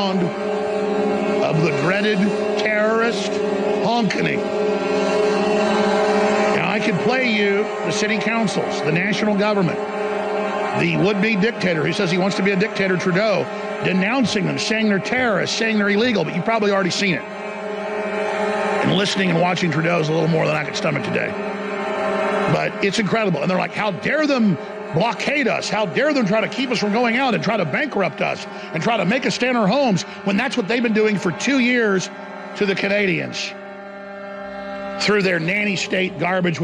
sound of the dreaded terrorist honking. Now, I could play you the city councils, the national government, the would-be dictator who says he wants to be a dictator, Trudeau, denouncing them, saying they're terrorists, saying they're illegal, but you've probably already seen it. And listening and watching Trudeau is a little more than I could stomach today. But it's incredible. And they're like, how dare them blockade us? How dare them try to keep us from going out and try to bankrupt us and try to make us stay in our homes when that's what they've been doing for 2 years to the Canadians through their nanny state garbage with